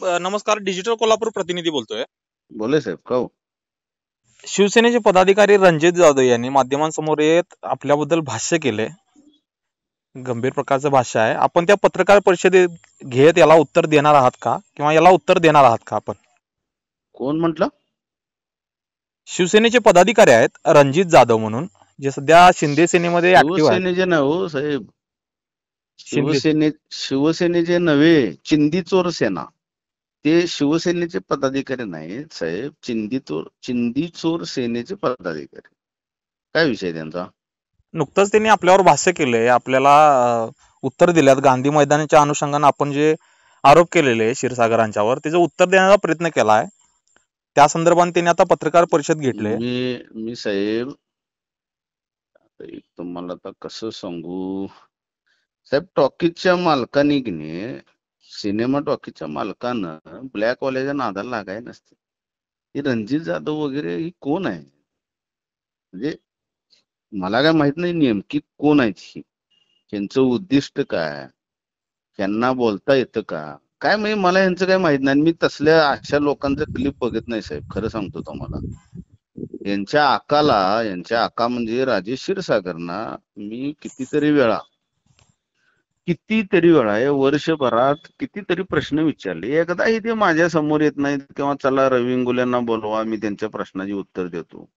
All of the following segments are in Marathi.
नमस्कार, डिजिटल कोल्हापूर प्रतिनिधी बोलतोय. बोले साहेब का हो? शिवसेनेचे पदाधिकारी रणजित जाधव यांनी माध्यमांसमोर येत आपल्याबद्दल भाष्य केले. गंभीर प्रकारचं भाष्य आहे. आपण त्या पत्रकार परिषदेत घेत याला उत्तर देणार आहात का, किंवा याला उत्तर देणार आहात का आपण? कोण म्हटलं? शिवसेनेचे पदाधिकारी आहेत रणजित जाधव म्हणून, जे सध्या शिंदे सेनेमध्ये ऍक्टिव्ह आहेत. शिवसेनेचे ना हो साहेब, शिंदे शिवसेनेचे नव्हे, चिंदी चोर सेना. ते शिवसेनेचे पदाधिकारी नाहीत साहेब, चिंदी चोर सेनेचे पदाधिकारी. काय विषय त्यांचा? नुकतंच त्यांनी आपल्यावर भाष्य केलंय, आपल्याला उत्तर दिल्यात. गांधी मैदानाच्या अनुषंगाने आपण जे आरोप केलेले क्षीरसागरांच्यावर, त्याचं उत्तर देण्याचा प्रयत्न केलाय. त्या संदर्भात त्यांनी आता पत्रकार परिषद घेतली. मी साहेब तुम्हाला आता कसं सांगू साहेब, टॉकीजच्या मालकाने की नाही, सिनेमा टॉकीजच्या मालकानं ब्लॅक वाल्याच्या नादाला लागाय नसते. ही रणजित जाधव वगैरे ही कोण आहे म्हणजे मला काय माहित नाही नेमकी कोण आहेत ही, त्यांचं उद्दिष्ट काय, त्यांना बोलता येतं का काय, म्हणजे मला यांचं काय माहित नाही. मी तसल्या अशा लोकांचं क्लिप बघत नाही साहेब, खरं सांगतो तुम्हाला. यांच्या आका म्हणजे राजेश क्षीरसागरना मी कितीतरी वेळा या वर्षभरात कितीतरी प्रश्न विचारले. एकदाही ते माझ्या समोर येत नाहीत, किंवा चला रवी इंगोलेंना बोलवा, मी त्यांच्या प्रश्नाची उत्तर देतो.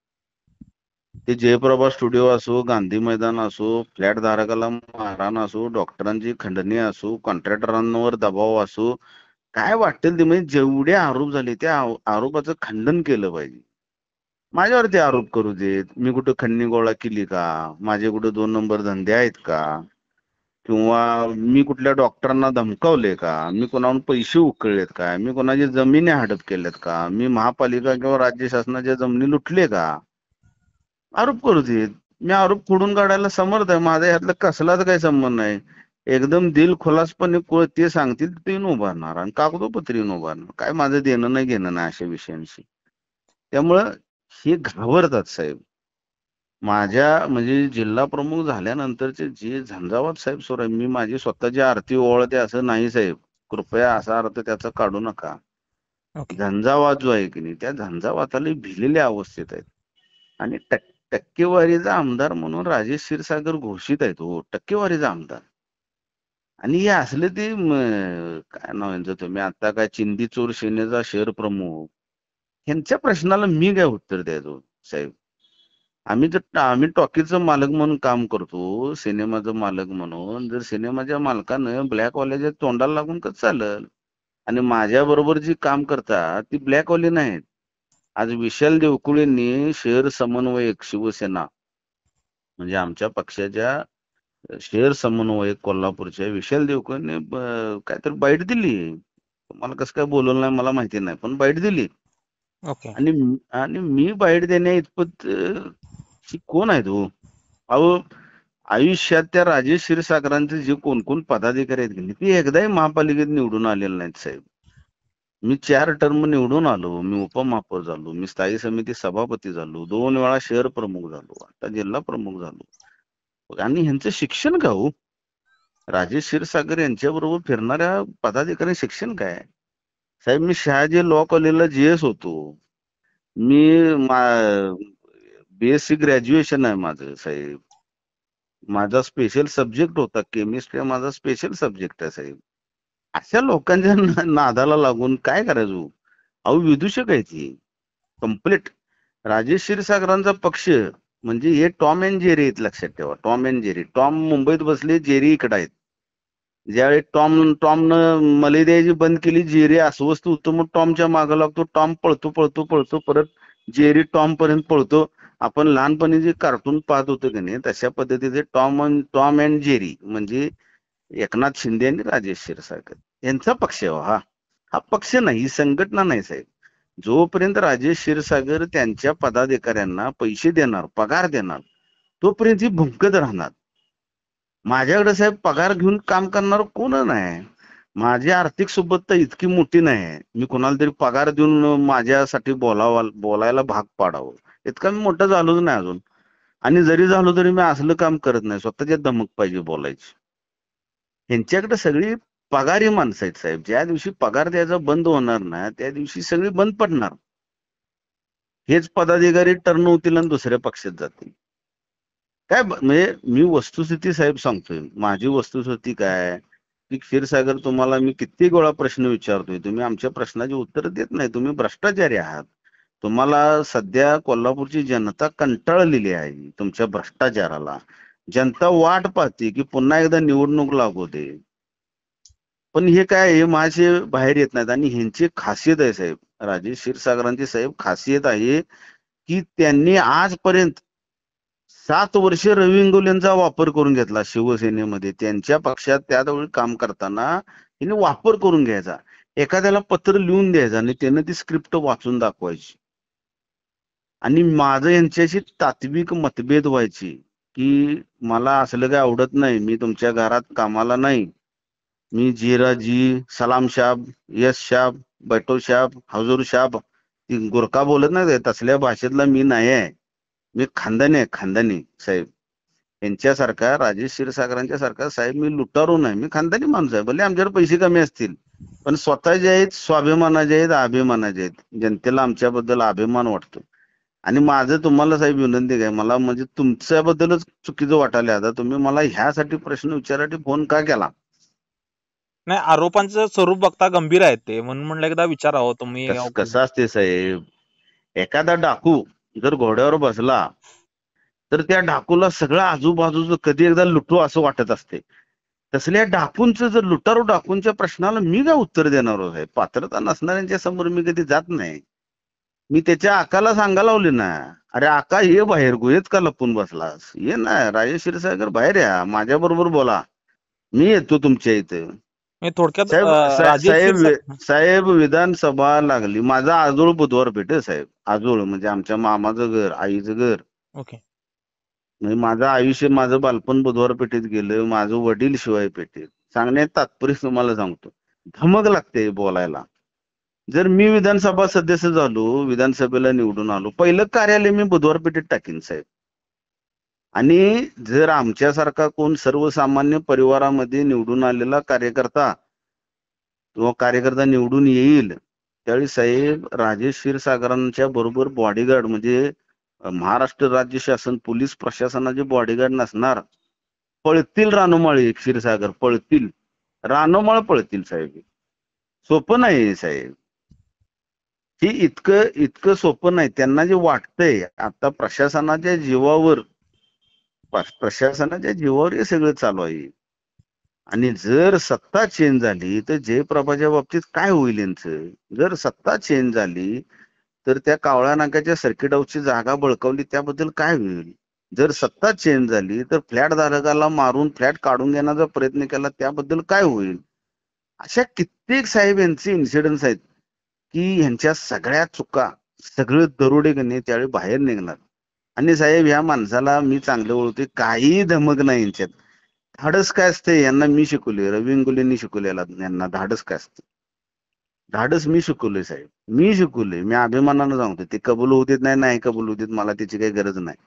ते जयप्रभा स्टुडिओ असो, गांधी मैदान असो, फ्लॅट धारकाला मारहाण असो, डॉक्टरांची खंडणी असो, कॉन्ट्रॅक्टरांवर दबाव असो, काय वाटेल ते, म्हणजे जेवढे आरोप झाले त्या आरोपाचं खंडन केलं पाहिजे. माझ्यावरती आरोप करू देत, मी कुठं खंडणी गोळा केली का, माझे कुठे 2 नंबर धंदे आहेत का, किंवा मी कुठल्या डॉक्टरांना धमकावले का, मी कोणाहून पैसे उकळलेत का, मी कोणाची जमिनी हडप केल्यात का, मी महापालिका किंवा राज्य शासनाच्या जमिनी लुटले का, आरोप करू देत. मी आरोप खोडून काढायला समर्थ आहे. माझ्या ह्यातलं कसलाच काही संबंध नाही. एकदम दिल खुलासपणे ते सांगतील ते उभारणार, आणि कागदोपत्री उभारणार. काय माझं देणं नाही घेणं नाही अशा विषयांशी. त्यामुळं हे घाबरतात साहेब. माझ्या म्हणजे जिल्हा प्रमुख झाल्यानंतरचे जे झंझावात साहेब सोड, मी माझी स्वतःची आरती ओवाळते असं नाही साहेब, कृपया असा अर्थ त्याचा काढू नका. झंझावात जो आहे की नाही, त्या झंझावाताला भिलेल्या अवस्थेत आहेत. आणि टक्केवारीचा आमदार म्हणून राजेश क्षीरसागर घोषित आहेत हो, टक्केवारीचा आमदार. आणि हे असले ते काय नाव यांचं, तुम्ही आता काय चिंदी चोर सेनेचा शहर प्रमुख, ह्यांच्या प्रश्नाला मी काय उत्तर द्यायचो साहेब? आम्ही टॉकीजचं मालक म्हणून काम करतो, सिनेमाचं मालक म्हणून. जर सिनेमाच्या मालकानं ब्लॅकवाल्याच्या तोंडाला लागून कसं चालेल? आणि माझ्या बरोबर जी काम करतात ती ब्लॅकवाली नाहीत. आज विशाल देवकुळेंनी शहर समन्वयक शिवसेना, म्हणजे आमच्या पक्षाच्या शहर समन्वयक कोल्हापूरच्या विशाल देवकुळेंनी काहीतरी बाईट दिली. मला कसं काय बोलवलं नाही मला माहिती नाही, पण बाईट दिली. आणि मी बाईट देण्या इतपत कोण आहे तो? अहो, आयुष्यात त्या राजेश क्षीरसागरांचे जे कोण पदाधिकारी आहेत ते एकदाही महापालिकेत निवडून आलेले नाहीत साहेब. मी 4 टर्म निवडून आलो, मी उपमहापौर झालो, मी स्थायी समिती सभापती झालो, 2 वेळा शहर प्रमुख झालो, आता जिल्हा प्रमुख झालो. आणि ह्यांचं शिक्षण का हो? राजेश क्षीरसागर यांच्या बरोबर फिरणाऱ्या पदाधिकारी शिक्षण काय साहेब? मी शहाजी लॉ कॉलेजला जीएस होतो. मी बीएससी ग्रॅज्युएशन आहे माझं साहेब. माझा स्पेशल सब्जेक्ट होता केमिस्ट्री, माझा स्पेशल सब्जेक्ट आहे साहेब. अशा लोकांच्या नादाला लागून काय करायचं? अहो, विदूषक आहे ती कम्प्लीट. राजेश क्षीरसागरांचा पक्ष म्हणजे हे टॉम अँड जेरी आहेत, लक्षात ठेवा. Tom and Jerry. टॉम मुंबईत बसले, जेरी इकडे आहेत. ज्यावेळी टॉमनं मले द्यायची बंद केली, जेरी अस्वस्थ होतो, मग टॉमच्या मागे लागतो. टॉम पळतो परत जेरी टॉम पर्यंत पळतो. आपण लहानपणी जे कार्टून पाहत होतो की नाही, तशा पद्धतीचे टॉम अँड जेरी म्हणजे एकनाथ शिंदे आणि राजेश क्षीरसागर यांचा पक्ष आहे. हा पक्ष नाही, ही संघटना नाही साहेब. जोपर्यंत राजेश क्षीरसागर त्यांच्या पदाधिकाऱ्यांना पैसे देणार, पगार देणार, तोपर्यंत ही भुंकत राहणार. माझ्याकडे साहेब पगार घेऊन काम करणार कोण नाही. माझी आर्थिक सुबत्ता इतकी मोठी नाही, मी कोणाला तरी पगार देऊन माझ्यासाठी बोलायला भाग पाडावं इतका मी मोठा झालोच नाही अजून. आणि जरी झालो तरी मी असलं काम करत नाही, स्वतःच्या दमक पाहिजे बोलायची. ह्यांच्याकडे सगळी पगारी माणसं आहेत साहेब. ज्या दिवशी पगार द्यायचा बंद होणार ना त्या दिवशी सगळी बंद पडणार. हेच पदाधिकारी टर्न होतील आणि दुसऱ्या पक्षात जातील. काय म्हणजे मी वस्तुस्थिती साहेब सांगतोय. माझी वस्तुस्थिती काय की क्षीरसागर तुम्हाला मी किती वेळा प्रश्न विचारतोय, तुम्ही आमच्या प्रश्नाची उत्तर देत नाही. तुम्ही भ्रष्टाचारी आहात. तुम्हाला सध्या कोल्हापूरची जनता कंटाळलेली आहे तुमच्या भ्रष्टाचाराला. जनता वाट पाहते की पुन्हा एकदा निवडणूक लागू दे. पण हे काय हे माझे बाहेर येत नाहीत. आणि ह्यांची खासियत आहे साहेब, राजेश क्षीरसागरांची साहेब खासियत आहे की त्यांनी आजपर्यंत 7 वर्ष रवी इंगोलेंचा वापर करून घेतला शिवसेनेमध्ये. त्यांच्या पक्षात त्यावेळी काम करताना त्यांनी वापर करून घ्यायचा. एखाद्याला पत्र लिहून द्यायचं आणि त्यानं ती स्क्रिप्ट वाचून दाखवायची. आणि माझं यांच्याशी तात्विक मतभेद व्हायची की मला असलं काय आवडत नाही, मी तुमच्या घरात कामाला नाही, मी जीराजी, सलाम शाब, यश शाब, बैठो शाब, हजूर शाब, ती गुरखा बोलत नाही तसल्या भाषेतला मी नाही आहे. मी खानदानी आहे, खानदानी साहेब. यांच्यासारखा राजेश क्षीरसागरांच्या सारखा साहेब मी लुटारू नाही, मी खानदानी माणूस आहे. भले आमच्याकडे पैसे कमी असतील पण स्वतः जे आहेत स्वाभिमानाचे आहेत, अभिमानाचे आहेत. जनतेला आमच्याबद्दल अभिमान वाटतो. आणि माझं तुम्हाला साहेब विनंती आहे, मला म्हणजे तुमच्याबद्दलच चुकीचं वाटायला. आता तुम्ही मला ह्यासाठी प्रश्न विचारायसाठी फोन का केला? नाही, आरोपांचं स्वरूप बघता गंभीर आहेत ते, म्हणून म्हणलं एकदा विचारावं तुम्ही. कसं असते साहेब, एखादा डाकू जर घोड्यावर बसला तर त्या डाकूला सगळं आजूबाजूचं कधी एकदा लुटू असं वाटत असते. तसल्या डाकूंचं जर लुटारू डाकूंच्या प्रश्नाला मी काय उत्तर देणार आहे? पात्रता नसणाऱ्यांच्या समोर मी कधी जात नाही. मी त्याच्या आकाला सांगायला लावले ना, अरे आका ये बाहेर, गुहेत का लपून बसलास? ये ना राजेश क्षीरसागर बाहेर या, माझ्या बरोबर बोला, मी येतो तुमच्या इथे. थोडक्यात साहेब राजेश साहेब क्षीरसागर साहेब विधानसभा लागली, माझा आजोळ बुधवार पेठ साहेब. आजोळ म्हणजे आमच्या मामाचं घर, आईचं घर. ओके. म्हणजे माझं आयुष्य, माझं बालपण बुधवार पेठेत गेलं, माझं वडील शिवाय पेठेत. सांगण्यात तात्पर्य तुम्हाला सांगतो, धमक लागते बोलायला. जर मी विधानसभा सदस्य झालो, विधानसभेला निवडून आलो, पहिलं कार्यालय मी बुधवार पेठेत टाकीन साहेब. आणि जर आमच्यासारखा कोण सर्वसामान्य परिवारामध्ये निवडून आलेला कार्यकर्ता किंवा कार्यकर्ता निवडून येईल त्यावेळी साहेब राजेश क्षीरसागरांच्या बरोबर बॉडीगार्ड म्हणजे महाराष्ट्र राज्य शासन पोलीस प्रशासनाचे बॉडीगार्ड नसणार. पळतील रानोमाळी क्षीरसागर, पळतील रानोमाळ, पळतील साहेब. सोपं नाही साहेब, ही इतकं सोपं नाही. त्यांना जे वाटतंय आता प्रशासनाच्या जीवावर हे सगळं चालू आहे. आणि जर सत्ता चेंज झाली तर जयप्रभाच्या बाबतीत काय होईल यांचं? जर सत्ता चेंज झाली तर त्या कावळ्या नाक्याच्या सर्किट हाऊसची जागा बळकावली त्याबद्दल काय होईल? जर सत्ता चेंज झाली तर फ्लॅट धारकाला मारून फ्लॅट काढून घेण्याचा प्रयत्न केला त्याबद्दल काय होईल? अशा कित्येक साहेब यांचे इन्सिडेंट्स आहेत की ह्यांच्या सगळ्या चुका, सगळे दरोडे गणे त्यावेळी बाहेर निघणार. आणि साहेब ह्या माणसाला मी चांगलं ओळखते, काही धमक नाही यांच्यात. धाडस काय असते यांना मी शिकवले, रवी इंगोलेंनी शिकवलेला यांना धाडस काय असते. धाडस मी शिकवले साहेब, मी शिकवले. मी अभिमानानं सांगतो, ते कबूल होऊ देत नाही कबूल होऊ देत, मला त्याची काही गरज नाही.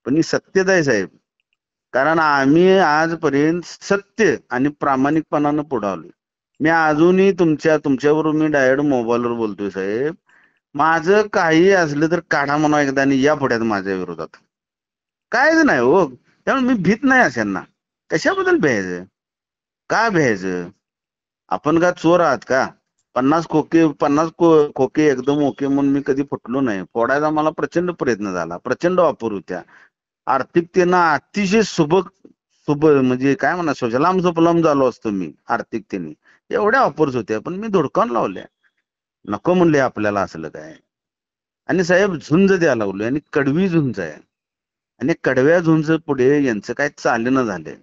पण ही सत्यता आहे साहेब. कारण आम्ही आजपर्यंत सत्य आणि प्रामाणिकपणानं पुढे आलोय. मी अजूनही तुमच्याबरोबर मी डायरेक्ट मोबाईलवर बोलतोय साहेब. माझं काही असलं तर काढा म्हणा एकदा आणि या पुढ्यात माझ्या विरोधात. कायच नाही हो. त्यामुळे मी भीत नाही अशांना. कशाबद्दल भ्यायचं? का भ्यायचं? आपण का चोर आहात का? 50 खोके एकदम ओके म्हणून मी कधी फुटलो नाही. फोडायचा मला प्रचंड प्रयत्न झाला, प्रचंड वापर होत्या. आर्थिकतेनं अतिशय म्हणजे काय म्हणा सुजलाम सुफलाम झालो असतो मी आर्थिकतेने. एवढ्या ऑफर्स होत्या पण मी धुडकावून लावल्या. नको म्हणले आपल्याला असलं काय. आणि साहेब झुंज द्यायला लागलो आणि कडवी झुंज आहे. आणि कडव्या झुंज पुढे यांचं काय चालणं झालंय.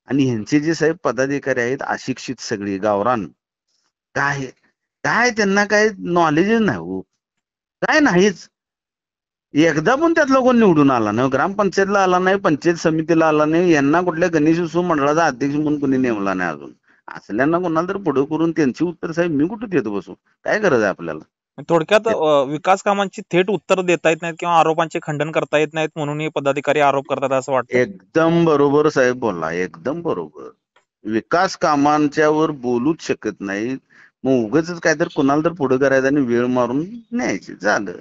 आणि ह्यांचे जे साहेब पदाधिकारी आहेत अशिक्षित सगळी गावरान, काय त्यांना काय नॉलेजच नाही हो, काय नाहीच. एकदा पण त्यातला कोण निवडून आला नाही, ग्रामपंचायतला आला नाही, पंचायत समितीला आला नाही, यांना कुठल्या गणेश उत्सव मंडळाचा अध्यक्ष म्हणून कोणी नेमला नाही अजून. असल्यांना कोणाला तर पुढे करून त्यांची उत्तर साहेब मी कुठे देत बसू? काय गरज आहे आपल्याला? थोडक्यात विकास कामांची थेट उत्तर देता येत नाहीत किंवा आरोपांचे खंडन करता येत नाहीत म्हणून हे पदाधिकारी आरोप करतात असं वाटतं. एकदम बरोबर साहेब बोलला, एकदम बरोबर. विकास कामांच्यावर बोलूच शकत नाहीत. मग उगाच काहीतरी कुणाला तर पुढे करायचं आणि वेळ मारून न्यायचे झालं.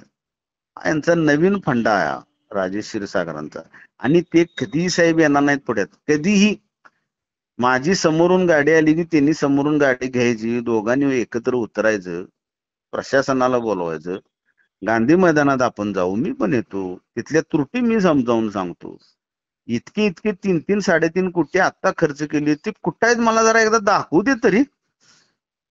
यांचा नवीन फंडा आहे राजेश क्षीरसागरांचा. आणि ते कधीही साहेब येणार नाहीत पुढ्यात कधीही. माझी समोरून गाडी आली की त्यांनी समोरून गाडी घ्यायची, दोघांनी एकत्र उतरायचं, प्रशासनाला बोलवायचं, गांधी मैदानात आपण जाऊ, मी पण येतो, तिथल्या त्रुटी मी समजावून सांगतो. इतके 3-3 3.5 कोटी आता खर्च केले, ते कुठं आहेत मला जरा एकदा दाखवू दे तरी.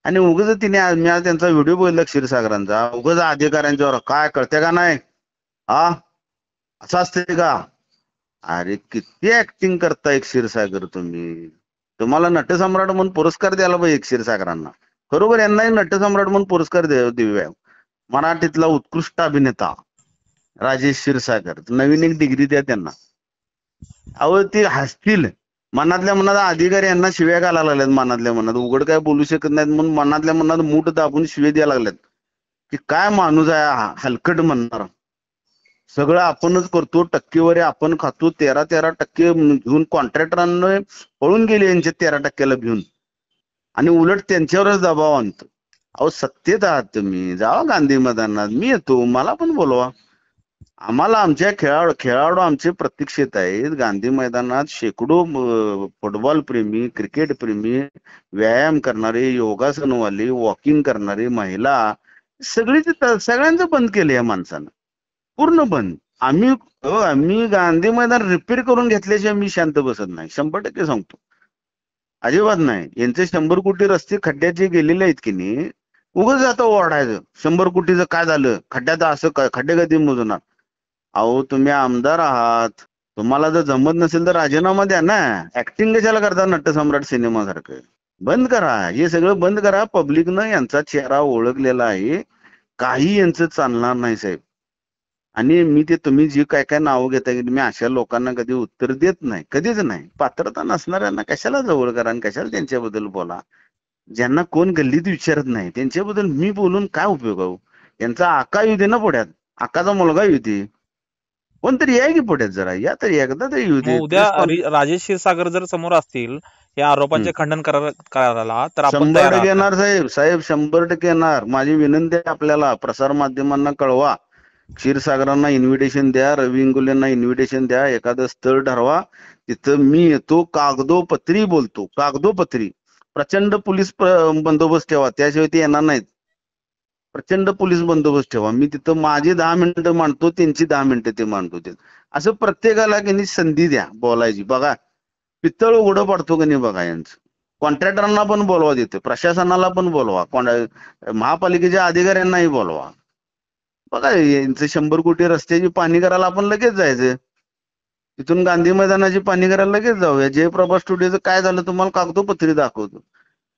आणि उगाच तिने मी आज त्यांचा व्हिडिओ बघितला क्षीरसागरांचा, उगाच अधिकाऱ्यांच्यावर काय कळते का नाही, हा असं असते का. अरे किती ऍक्टिंग करताय क्षीरसागर तुम्ही. तुम्हाला नटसम्राट म्हणून पुरस्कार द्यायला पाहिजे क्षीरसागरांना. खरोबर यांनाही नटसम्राट म्हणून पुरस्कार देऊया. मराठीतला उत्कृष्ट अभिनेता राजेश क्षीरसागर, नवीन एक डिग्री द्या त्यांना. अहो ते हसतील. मनातल्या मनात अधिकारी यांना शिव्या घालायला लागल्यात, मनातल्या मनात उघड काय बोलू शकत नाहीत म्हणून मनातल्या मनात मूठ दाबून शिव्या द्यायला लागल्यात. की काय माणूस आहे हलकट म्हणणार. सगळं आपणच करतो, टक्केवारी आपण खातो, 13% घेऊन कॉन्ट्रॅक्टरांना पळून गेले यांच्या 13%ला घेऊन, आणि उलट त्यांच्यावरच दबाव आणतो. अहो सत्तेत आहात तुम्ही, जावा गांधी मैदानात, मी येतो, मला पण बोलवा. आम्हाला आमच्या खेळाडू आमचे प्रतीक्षित आहेत गांधी मैदानात. शेकडो फुटबॉल प्रेमी, क्रिकेट प्रेमी, व्यायाम करणारे, योगासनवाले, वॉकिंग करणारे, महिला, सगळ्यांचं बंद केलं या माणसानं, पूर्ण बंद. आम्ही गांधी मैदान रिपेअर करून घेतल्याशिवाय मी शांत बसत नाही, 100% सांगतो. अजिबात नाही. यांचे 100 कोटी रस्ते खड्ड्यात जे गेलेले आहेत की नाही, उगाच आता ओरडायचं 100 कोटीचं काय झालं, खड्ड्यात असं खड्डे कधी मोजणार. अहो तुम्ही आमदार आहात, तुम्हाला जर जमत नसेल तर राजीनामा द्या ना. ऍक्टिंग कशाला करता नटसम्राट सिनेमा सारखं. बंद करा, हे सगळं बंद करा. पब्लिकनं यांचा चेहरा ओळखलेला आहे, काही यांचं चालणार नाही साहेब. आणि मी ते तुम्ही जी काय काय नावं घेता की मी अशा लोकांना कधी उत्तर देत नाही, कधीच नाही. पात्रता नसणाऱ्यांना कशाला जवळ करा आणि कशाला त्यांच्याबद्दल बोला. ज्यांना कोण गल्लीत विचारत नाही त्यांच्याबद्दल मी बोलून काय उपयोग आहे. यांचा आका येऊ दे ना पुढ्यात, आकाचा मुलगा येऊ दे, कोणतरी या की पुढ्यात, जरा या तरी, एकदा तरी येऊ दे. मग उद्या राजेश क्षीरसागर जर समोर असतील या आरोपांचे खंडन करायला, तर आपण 100% येणार साहेब 100% येणार. माझी विनंती आहे आपल्याला, प्रसार माध्यमांना कळवा, क्षीरसागरांना इन्व्हिटेशन द्या, रवी इंगोलेंना इन्व्हिटेशन द्या, एखादं स्थळ ठरवा, तिथं मी येतो, कागदोपत्री बोलतो, कागदोपत्री. प्रचंड पोलीस बंदोबस्त ठेवा, त्याशिवाय ते येणार नाहीत. प्रचंड पोलीस बंदोबस्त ठेवा. मी तिथं माझी 10 मिनिटं मांडतो, त्यांची 10 मिनिटं ते मांडतो. असं प्रत्येकाला की संधी द्या बोलायची. बघा पित्तळ उघडं पडतो की नाही बघा यांचं. कॉन्ट्रॅक्टरांना पण बोलवा देते, प्रशासनाला पण बोलवा, महापालिकेच्या अधिकाऱ्यांनाही बोलवा. बघा यांचं 100 कोटी रस्त्याची पाहणी करायला आपण लगेच जायचं. तिथून गांधी मैदानाची पाहणी करायला लगेच जाऊया. जयप्रभा स्टुडिओचं काय झालं तुम्हाला कागदोपत्री दाखवतो.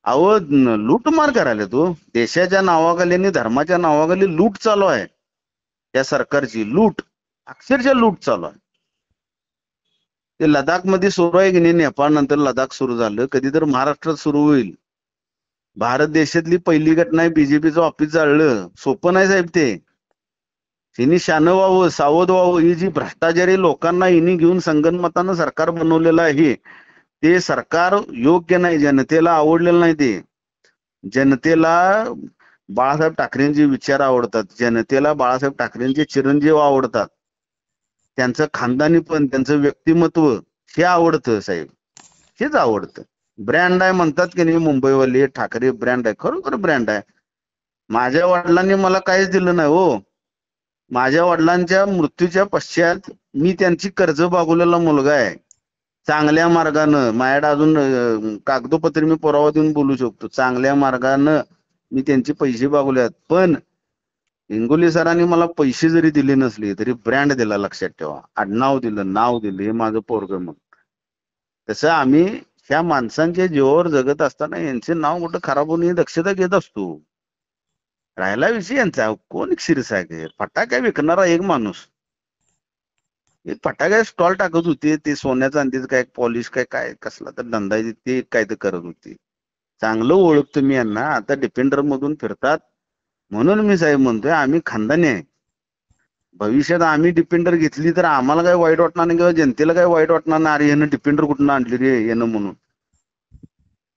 अहो लूटमार करायला तो देशाच्या नावाखाली आणि धर्माच्या नावाखाली लूट चालू आहे. या सरकारची लूट, अक्षरशः लूट चालू आहे. ते लडाख मध्ये सुरू आहे की नाही, नेपाळ नंतर लडाख सुरू झालं, कधी तर महाराष्ट्रात सुरू होईल. भारत देशातली पहिली घटना आहे बीजेपीचं ऑफिस जाळलं. सोपं नाही साहेब ते. हिनी शानं व्हावं, सावध व्हावं. ही जी भ्रष्टाचारी लोकांना हिनी घेऊन संगनमतानं सरकार बनवलेलं आहे, ते सरकार योग्य नाही, जनतेला आवडलेलं नाही. ते जनतेला बाळासाहेब ठाकरेंचे विचार आवडतात, जनतेला बाळासाहेब ठाकरेंचे चिरंजीव आवडतात, त्यांचं खानदानी पण, त्यांचं व्यक्तिमत्व हे आवडतं साहेब, हेच आवडतं. ब्रँड आहे म्हणतात की नाही मुंबईवाले, ठाकरे ब्रँड आहे, खरोखर ब्रँड आहे. माझ्या वडिलांनी मला काहीच दिलं नाही हो. माझ्या वडिलांच्या मृत्यूच्या पश्चात मी त्यांची कर्ज भागवलेला मुलगा आहे. चांगल्या मार्गानं, माझ्याकडे अजून कागदोपत्री मी पुरावा देऊन बोलू शकतो, चांगल्या मार्गानं मी त्यांचे पैसे भागवले. पण इंगोले सरांनी मला पैसे जरी दिले नसले तरी ब्रँड दिला, लक्षात ठेवा. आडनाव दिलं, नाव दिलं, हे माझं पोरग. मग तसं आम्ही ह्या माणसांच्या जीवावर जगत असताना यांचे नाव कुठं खराब होऊन ही दक्षता घेत असतो. राहिला विषय यांचा, कोण क्षीरसागर फटाका विकणारा एक माणूस. एक फटाका स्टॉल टाकत होते, ते सोन्या चांदीचं काय पॉलिश काय कसला तर धंदा ते काय तर करत होते. चांगलं ओळखतो मी यांना. आता डिफेंडर मधून फिरतात, म्हणून मी साहेब म्हणतोय आम्ही खानदानी आहे. भविष्यात आम्ही डिफेंडर घेतली तर आम्हाला काही वाईट वाटणार नाही, किंवा जनतेला काही वाईट वाटणार नाही, अरे यानं डिफेंडर कुठून आणली रे यानं म्हणून.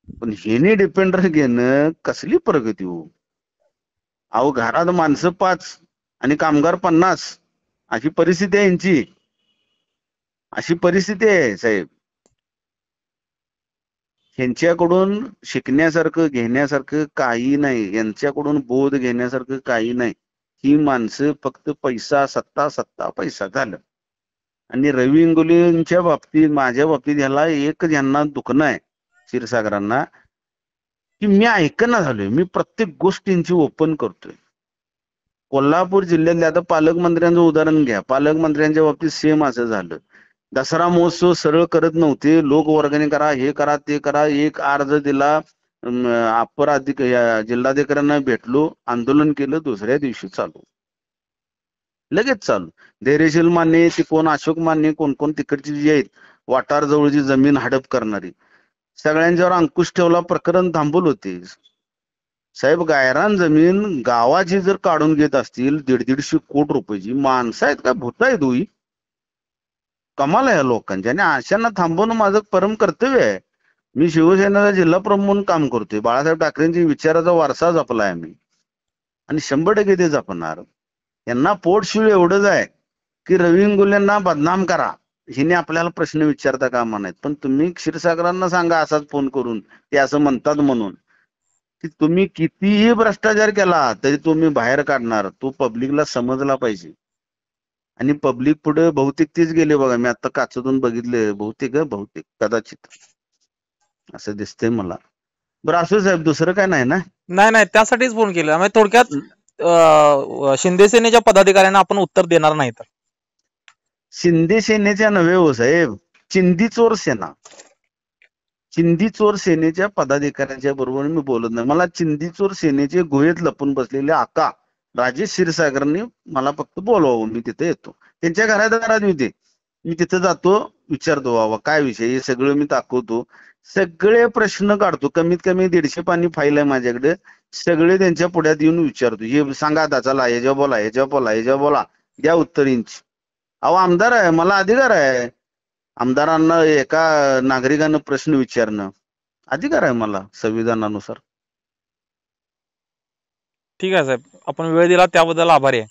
पण ह्याने डिपेंडर घेणं कसली प्रगती हो. अहो घरात माणसं 5 आणि कामगार 50 अशी परिस्थिती आहे यांची. अशी परिस्थिती आहे साहेब. ह्यांच्याकडून शिकण्यासारखं घेण्यासारखं काही नाही. यांच्याकडून बोध घेण्यासारखं काही नाही. ही माणसं फक्त पैसा सत्ता सत्ता पैसा झालं. आणि रवी इंगोलेंच्या बाबतीत माझ्या बाबतीत ह्याला एक ज्यांना दुखणं आहे क्षीरसागरांना, की मी ऐकना झालोय. मी प्रत्येक गोष्ट त्यांची ओपन करतोय. कोल्हापूर जिल्ह्यातल्या आता पालकमंत्र्यांचं उदाहरण घ्या. पालकमंत्र्यांच्या बाबतीत सेम असं झालं. दसरा महोत्सव सरळ करत नव्हते. लोक वर्गणी करा, हे करा, ते करा. एक अर्ज दिला, अप्पर जिल्हाधिकाऱ्यांना भेटलो, आंदोलन केलं, दुसऱ्या दिवशी चालू, लगेच चालू. धैर्यशील माने ते कोण, अशोक माने कोण कोण तिकडची जी आहेत वाटार जवळची जमीन हडप करणारी, सगळ्यांच्यावर अंकुश ठेवला, प्रकरण थांबवलं होते. साहेब गायरान जमीन गावाची जर काढून घेत असतील 150-150 कोटी रुपयाची, माणसं आहेत का भूत आहेत होई? कमाल आहे या लोकांची. आणि अशांना थांबवणं माझं परम कर्तव्य आहे. मी शिवसेनेचा जिल्हा प्रमुख म्हणून काम करतोय. बाळासाहेब ठाकरेंची विचाराचा वारसा जपलाय आम्ही आणि 100% ते जपणार. यांना पोटशिळ एवढंच आहे की रवी इंगोलेंना बदनाम करा. हिने आपल्याला प्रश्न विचारता कामा नाहीत. पण तुम्ही क्षीरसागरांना सांगा असाच फोन करून, ते असं म्हणतात म्हणून, की तुम्ही कितीही भ्रष्टाचार केला तरी तुम्ही बाहेर काढणार. तो पब्लिकला समजला पाहिजे. आणि पब्लिक पुढे बहुतेक तेच गेले बघा. मी आता काचतून बघितले, बहुतेक कदाचित असं दिसतंय मला. बरं असं साहेब, दुसरं काय नाही ना? नाही नाही, त्यासाठीच फोन केला. म्हणजे थोडक्यात शिंदे सेनेच्या पदाधिकाऱ्यांना आपण उत्तर देणार नाही तर. शिंदे सेनेच्या नव्हे हो साहेब, चिंदीचोर सेना. चिंदीचोर सेनेच्या पदाधिकाऱ्यांच्या बरोबर मी बोलत नाही. मला चिंदीचोर सेनेचे गुहेत लपून बसलेले आका राजेश क्षीरसागरने मला फक्त बोलवावं, मी तिथे येतो. त्यांच्या घरादारात होते, मी तिथे जातो, विचारतो बाबा काय विषय, हे सगळं मी दाखवतो, सगळे प्रश्न काढतो. कमीत कमी 150 पानी फाईल आहे माझ्याकडे. सगळे त्यांच्या पुढ्यात येऊन विचारतो. हे सांगा आता, चला याच्या बोला, याच्या बोला, याच्या बोला, द्या उत्तर यांची. अहो आमदार आहे, मला अधिकार आहे. आमदारांना एका नागरिकानं प्रश्न विचारणं अधिकार आहे मला संविधानानुसार. ठीक आहे साहेब, आपण वेळ दिला त्याबद्दल आभारी आहे.